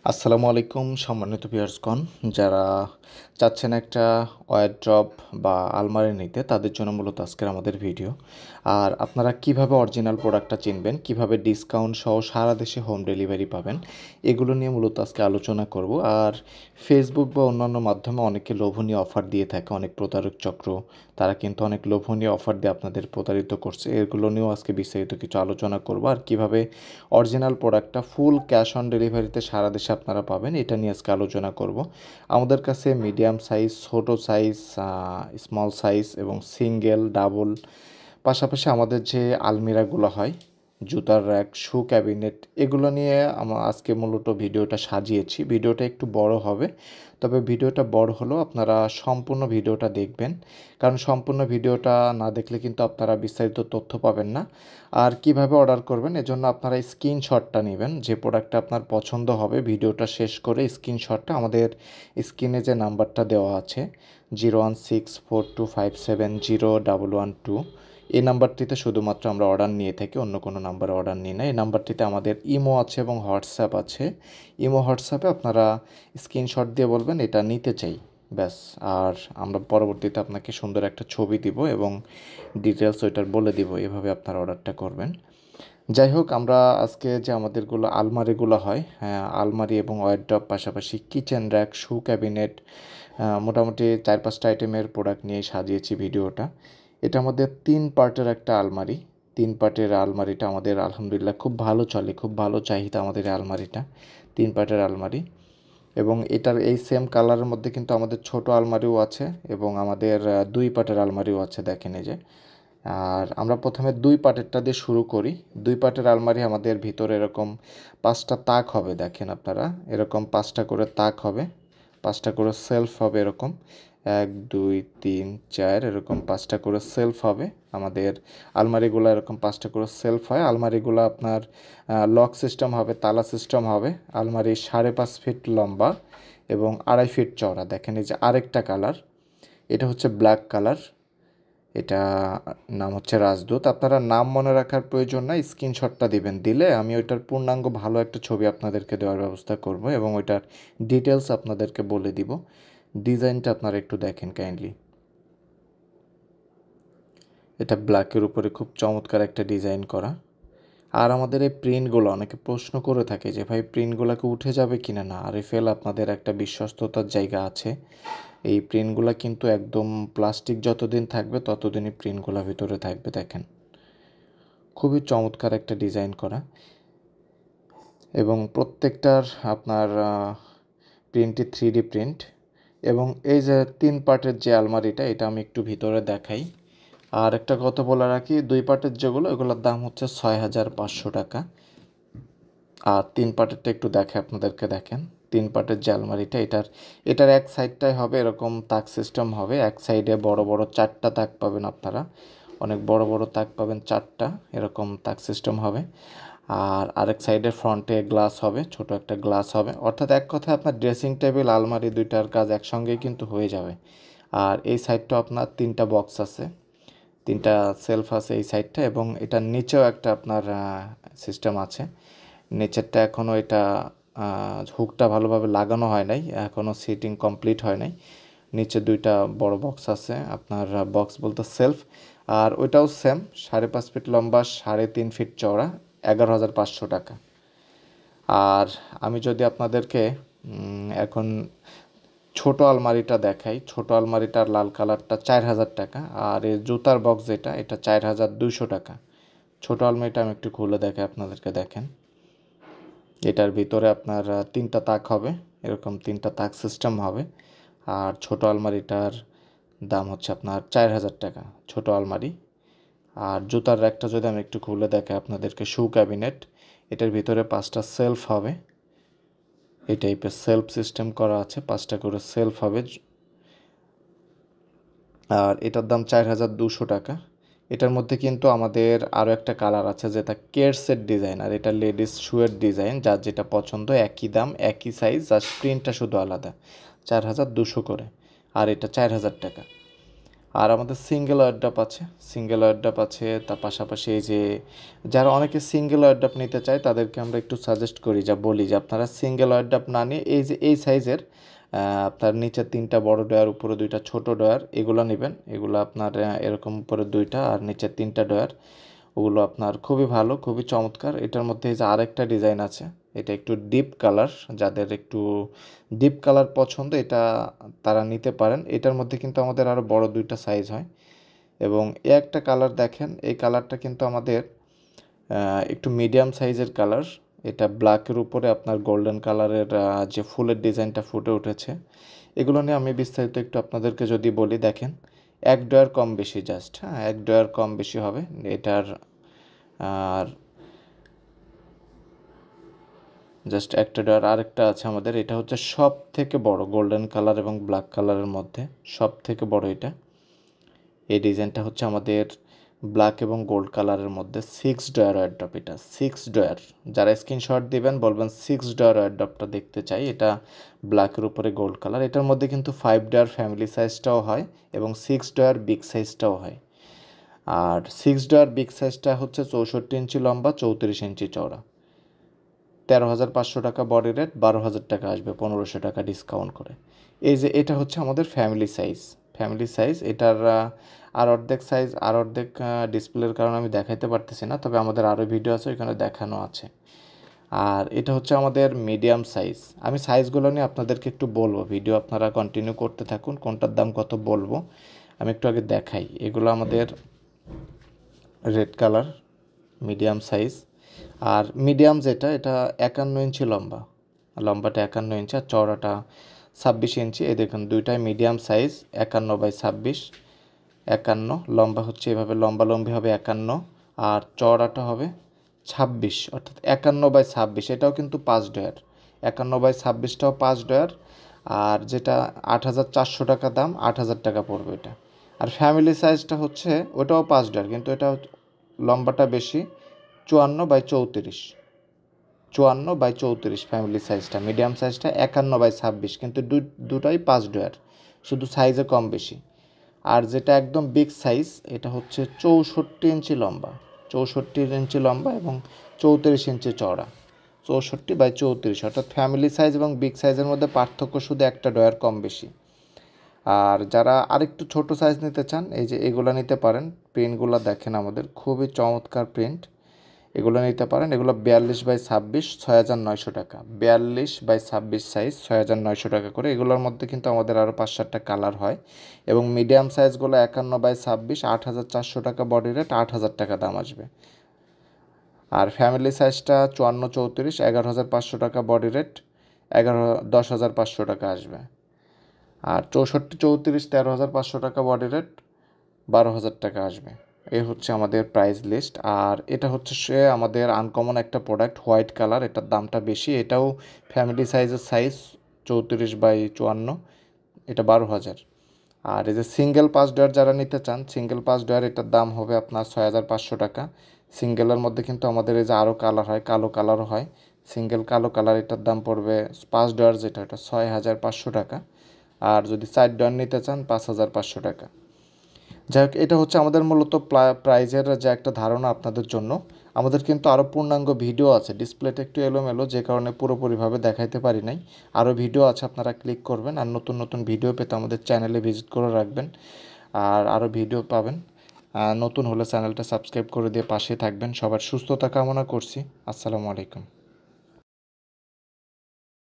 আসসালামু আলাইকুম সম্মানিত ভিউয়ার্সগণ, যারা চাচ্ছেন একটা ওয়ারড্রব বা আলমারি নিতে তাদের জন্য মূলত আজকের আমাদের ভিডিও। আর আপনারা কিভাবে অরিজিনাল প্রোডাক্টটা চিনবেন, কিভাবে ডিসকাউন্ট সহ সারা দেশে হোম ডেলিভারি পাবেন, এগুলো নিয়ে মূলত আজকে আলোচনা করব। আর ফেসবুক বা অন্যান্য মাধ্যমে অনেকে লোভনীয় অফার দিয়ে থাকে, অনেক প্রতারক চক্র তারা কিন্তু অনেক লোভনীয় অফার দিয়ে আপনাদের প্রতারিত করছে। এগুলো নিয়েও আজকে বিস্তারিত কিছু আলোচনা করব। আর কিভাবে অরিজিনাল প্রোডাক্টটা ফুল ক্যাশ অন ডেলিভারিতে সারা দেশে আপনারা পাবেন, এটা নিয়ে আজকে আলোচনা করব। আমাদের কাছে মিডিয়াম সাইজ, ছোট সাইজ, স্মল সাইজ এবং সিঙ্গেল, ডাবল, পাশাপাশি আমাদের যে আলমিরাগুলো হয়, জুতার র্যাক, শু ক্যাবিনেট, এগুলো নিয়ে আজকে মূলত ভিডিওটা সাজিয়েছি। ভিডিওটা একটু বড় হবে, তবে ভিডিওটা বড় হলেও আপনারা সম্পূর্ণ ভিডিওটা দেখবেন, কারণ সম্পূর্ণ ভিডিওটা না দেখলে কিন্তু আপনারা বিস্তারিত তথ্য পাবেন না। আর কিভাবে অর্ডার করবেন এজন্য আপনারা স্ক্রিনশটটা নেবেন, যে প্রোডাক্টটা আপনার পছন্দ হবে ভিডিওটা শেষ করে স্ক্রিনশটটা আমাদের স্ক্রিনে যে নাম্বারটা দেওয়া আছে 01642570112, এই নাম্বারটিতে শুধুমাত্র আমরা অর্ডার নিয়ে থাকি, অন্য কোনো নাম্বারে অর্ডার নিই না। এই নাম্বারটিতে আমাদের ইমো আছে এবং হোয়াটসঅ্যাপ আছে। ইমো হোয়াটসঅ্যাপে আপনারা স্ক্রিনশট দিয়ে বলবেন এটা নিতে চাই, ব্যাস। আর আমরা পরবর্তীতে আপনাকে সুন্দর একটা ছবি দিব এবং ডিটেলস ওইটার বলে দিব, এভাবে আপনারা অর্ডারটা করবেন। যাই হোক, আমরা আজকে যে আমাদেরগুলো আলমারিগুলো হয়, হ্যাঁ, আলমারি এবং ওয়ারড্রব, পাশাপাশি কিচেন র্যাক, শু ক্যাবিনেট, মোটামুটি 4-5টা আইটেমের প্রোডাক্ট নিয়ে সাজিয়েছি ভিডিওটা। এটা আমাদের 3 পার্টের একটা আলমারি। 3 পার্টের আলমারিটা আমাদের আলহামদুলিল্লাহ খুব ভালো চলে, খুব ভালো চাহিদা আমাদের এই আলমারিটা। 3 পার্টের আলমারি, এবং এটার এই সেম কালারের মধ্যে কিন্তু আমাদের ছোট আলমারিও আছে এবং আমাদের 2 পার্টের আলমারিও আছে, দেখেন এই যে। আর আমরা প্রথমে 2 পার্টেরটা দিয়ে শুরু করি। 2 পার্টের আলমারি আমাদের ভিতরে এরকম 5টা তাক হবে, দেখেন আপনারা, এরকম 5টা করে তাক হবে, 5টা করে সেলফ হবে, এরকম 1 2 3 4 এরকম 5টা করে সেলফ হবে। আমাদের আলমারিগুলো এরকম 5টা করে সেলফ হয়। আলমারিগুলো আপনার লক সিস্টেম হবে, তালা সিস্টেম হবে। আলমারি 5.5 ফিট লম্বা এবং 2.5 ফিট চওড়া। দেখেন এই যে আরেকটা কালার, এটা হচ্ছে ব্ল্যাক কালার, এটা নাম হচ্ছে রাজদূত। আপনারা নাম মনে রাখার প্রয়োজন নাই, স্ক্রিনশটটা দিবেন, দিলে আমি ওইটার পূর্ণাঙ্গ ভালো একটা ছবি আপনাদেরকে দেওয়ার ব্যবস্থা করব এবং ওইটার ডিটেলস আপনাদেরকে বলে দিব। ডিজাইনটা আপনারা একটু দেখেন কাইন্ডলি। এটা ব্ল্যাকের উপরে খুব চমৎকার একটা ডিজাইন করা। আর আমাদের এই প্রিন্টগুলো অনেকে প্রশ্ন করে থাকে যে ভাই প্রিন্টগুলোকে উঠে যাবে কিনা। না, আরএফএল আপনাদের একটা বিশ্বস্ততার জায়গা আছে। এই প্রিন্টগুলো কিন্তু একদম প্লাস্টিক যতদিন থাকবে ততদিনই প্রিন্টগুলো ভিতরে থাকবে। দেখেন খুবই চমৎকার একটা ডিজাইন করা, এবং প্রত্যেকটার আপনার প্রিন্টটি 3D প্রিন্ট। এবং এই যে 3 পার্টের যে আলমারিটা, এটা আমি একটু ভিতরে দেখাই। আর একটা কথা বলে রাখি, 2 পার্টের যেগুলো, এগুলোর দাম হচ্ছে 6500 টাকা। আর 3 পার্টেরটা একটু দেখে আপনাদেরকে, দেখেন 3 পার্টের যে আলমারিটা, এটার এক সাইডটাই হবে এরকম তাক সিস্টেম হবে। এক সাইডে বড় বড় 4টা তাক পাবেন আপনারা, অনেক বড় বড় তাক পাবেন 4টা, এরকম তাক সিস্টেম হবে। আর আরেক সাইডে ফ্রন্টে গ্লাস হবে, ছোট একটা গ্লাস হবে। অর্থাৎ এক কথায় আপনার ড্রেসিং টেবিল, আলমারি, দুইটার কাজ একসঙ্গেই কিন্তু হয়ে যাবে। আর এই সাইডটা আপনার 3টা বক্স আছে, 3টা সেলফ আছে এই সাইডটা, এবং এটার নিচেও একটা আপনার সিস্টেম আছে। নিচেরটা এখনও এটা হুকটা ভালোভাবে লাগানো হয় নাই, এখনও সিটিং কমপ্লিট হয় নাই। নিচে 2টা বড় বক্স আছে আপনার, বক্স বলতে সেলফ। আর ওইটাও সেম, 5.5 ফিট লম্বা, 3.5 ফিট চওড়া, 11,500 টাকা। আর আমি যদি আপনাদেরকে এখন ছোট আলমারিটা দেখাই, ছোট আলমারিটার লাল কালারটা 4,000 টাকা। আর এই জুতার বক্স যেটা, এটা 4,200 টাকা। ছোট আলমারিটা আমি একটু খুলে দেখাই আপনাদেরকে, দেখেন এটার ভিতরে আপনার 3টা তাক হবে, এরকম 3টা তাক সিস্টেম হবে। আর ছোট আলমারিটার দাম হচ্ছে আপনার 4,000 টাকা, ছোট আলমারি। আর জুতার র্যাকটা যদি আমি একটু খুলে দেখাই আপনাদেরকে, শু ক্যাবিনেট, এটার ভিতরে 5টা সেলফ হবে, এই টাইপের সেলফ সিস্টেম করা আছে, 5টা করে সেলফ হবে। আর এটার দাম 4,200 টাকা। এটার মধ্যে কিন্তু আমাদের আরও একটা কালার আছে, যেটা কেডসের ডিজাইন, আর এটা লেডিস শুয়ের ডিজাইন। যার যেটা পছন্দ, একই দাম, একই সাইজ, জাস্ট প্রিন্টটা শুধু আলাদা, 4,200 করে। আর এটা 4,000 টাকা। আর আমাদের সিঙ্গেল এয়ারড্রপ আছে, সিঙ্গেল এয়ারড্রপ আছে। তার পাশাপাশি এই যে যারা অনেকে সিঙ্গেল এয়ারড্রপ নিতে চায় তাদেরকে আমরা একটু সাজেস্ট করি, যা বলি যে আপনারা সিঙ্গেল এয়ারড্রপ না নিয়ে এই যে এই সাইজের আপনার নিচে 3টা বড় ডয়ার, উপরে 2টা ছোট ডয়ার, এগুলো নেবেন। এগুলো আপনার এরকম উপরে 2টা আর নিচে 3টা ডয়ার, ওগুলো আপনার খুবই ভালো, খুবই চমৎকার। এটার মধ্যে এই যে আরেকটা ডিজাইন আছে, এটা একটু ডিপ কালার, যাদের একটু ডিপ কালার পছন্দ এটা তারা নিতে পারেন। এটার মধ্যে কিন্তু আমাদের আরও বড় 2টা সাইজ হয়। এবং এ একটা কালার দেখেন, এই কালারটা কিন্তু আমাদের একটু মিডিয়াম সাইজের কালার। এটা ব্ল্যাকের উপরে আপনার গোল্ডেন কালারের যে ফুলের ডিজাইনটা ফুটে উঠেছে। এগুলো নিয়ে আমি বিস্তারিত একটু আপনাদেরকে যদি বলি, দেখেন 1 ডয়ার কম বেশি, জাস্ট 1 ডয়ার কম বেশি হবে এটার। আর জাস্ট একটা ডয়ার আরেকটা আছে আমাদের, এটা হচ্ছে সব থেকে বড় গোল্ডেন কালার এবং ব্ল্যাক কালারের মধ্যে সব থেকে বড় এটা। এই ডিজাইনটা হচ্ছে আমাদের ব্ল্যাক এবং গোল্ড কালারের মধ্যে 6 ডয়ার এয়ারড্রপ। এটা 6 ডয়ার, যারা স্ক্রিনশট দিবেন বলবেন 6 ডয়ার এয়ারড্রপটা দেখতে চাই। এটা ব্ল্যাকের উপরে গোল্ড কালার। এটার মধ্যে কিন্তু 5 ডয়ার ফ্যামিলি সাইজটাও হয় এবং 6 ডয়ার বিগ সাইজটাও হয়। আর 6 ডয়ার বিগ সাইজটা হচ্ছে 64 ইঞ্চি লম্বা, 34 ইঞ্চি চওড়া। 13,500 টাকা বডি রেট, 12,000 টাকা আসবে 1500 টাকা ডিসকাউন্ট করে। এই যে এটা হচ্ছে আমাদের ফ্যামিলি সাইজ, ফ্যামিলি সাইজ। এটার আর অর্ধেক সাইজ, আর অর্ধেক ডিসপ্লের কারণে আমি দেখাইতে পারতেছি না, তবে আমাদের আরও ভিডিও আছে, ওইখানে দেখানো আছে। আর এটা হচ্ছে আমাদের মিডিয়াম সাইজ। আমি সাইজগুলো নিয়ে আপনাদেরকে একটু বলবো, ভিডিও আপনারা কন্টিনিউ করতে থাকুন, কোনটার দাম কত বলবো। আমি একটু আগে দেখাই, এগুলো আমাদের রেড কালার মিডিয়াম সাইজ। আর মিডিয়াম যেটা, এটা 51 ইঞ্চি লম্বা, লম্বাটা 51 ইঞ্চি আর চওড়াটা 26 ইঞ্চি। এই দেখুন দুইটাই মিডিয়াম সাইজ, 51/26। 51 লম্বা হচ্ছে এভাবে, লম্বালম্বি হবে 51 আর চওড়াটা হবে 26, অর্থাৎ 51/26। এটাও কিন্তু 5 ডয়ার, 51/26টাও 5 ডয়ার। আর যেটা 8,400 টাকা দাম, 8,000 টাকা পড়বে এটা। আর ফ্যামিলি সাইজটা হচ্ছে ওটাও 5 ডয়ার, কিন্তু এটা লম্বাটা বেশি, 54/34। 54/34 ফ্যামিলি সাইজটা। মিডিয়াম সাইজটা 51/26, কিন্তু দুটাই 5 ডয়ার, শুধু সাইজে কম বেশি। আর যেটা একদম বিগ সাইজ, এটা হচ্ছে 64 ইঞ্চি লম্বা, 64 ইঞ্চি লম্বা এবং 34 ইঞ্চি চওড়া। 64/34, অর্থাৎ ফ্যামিলি সাইজ এবং বিগ সাইজের মধ্যে পার্থক্য শুধু একটা ডয়ার কম বেশি। আর যারা আরেকটু ছোট সাইজ নিতে চান, এই যে এগুলো নিতে পারেন। প্রিন্টগুলো দেখেন আমাদের খুবই চমৎকার প্রিন্ট, এগুলো নিতে পারেন। এগুলো 42/26, 6,900 টাকা। 42/26 সাইজ, 6,900 টাকা করে। এগুলোর মধ্যে কিন্তু আমাদের আরও 5-7টা কালার হয়। এবং মিডিয়াম সাইজগুলো 51/26, 8,400 টাকা বডি রেট, 8,000 টাকা দাম আসবে। আর ফ্যামিলি সাইজটা 54/34, 11,500 টাকা বডি রেট, 10,500 টাকা আসবে। আর 64/34, 13,500 টাকা বডি রেট, 12,000 টাকা আসবে। এই হচ্ছে আমাদের প্রাইস লিস্ট। আর এটা হচ্ছে সে আমাদের আনকমন একটা প্রোডাক্ট, হোয়াইট কালার। এটার দামটা বেশি, এটাও ফ্যামিলি সাইজের সাইজ, 34/54, এটা 12,000। আর এই যে সিঙ্গেল 5 ডয়ার যারা নিতে চান, সিঙ্গেল 5 ডয়ার, এটার দাম হবে আপনার 6,500 টাকা। সিঙ্গেলের মধ্যে কিন্তু আমাদের এই যে আরও কালার হয়, কালো কালারও হয়। সিঙ্গেল কালো কালার, এটার দাম পড়বে 5 ডয়ার যেটা, এটা 6,500 টাকা। আর যদি 4 ডয়ার নিতে চান, 5,500 টাকা। যাই হোক, এটা হচ্ছে আমাদের মূলত প্রাইজের যে একটা ধারণা আপনাদের জন্য। আমাদের কিন্তু আরও পূর্ণাঙ্গ ভিডিও আছে, ডিসপ্লেটা একটু এলোমেলো যে কারণে পুরোপুরিভাবে দেখাইতে পারি নাই। আরও ভিডিও আছে, আপনারা ক্লিক করবেন। আর নতুন নতুন ভিডিও পেতে আমাদের চ্যানেলে ভিজিট করে রাখবেন, আর আরও ভিডিও পাবেন। নতুন হলে চ্যানেলটা সাবস্ক্রাইব করে দিয়ে পাশে থাকবেন। সবার সুস্থতা কামনা করছি। আসসালামু আলাইকুম।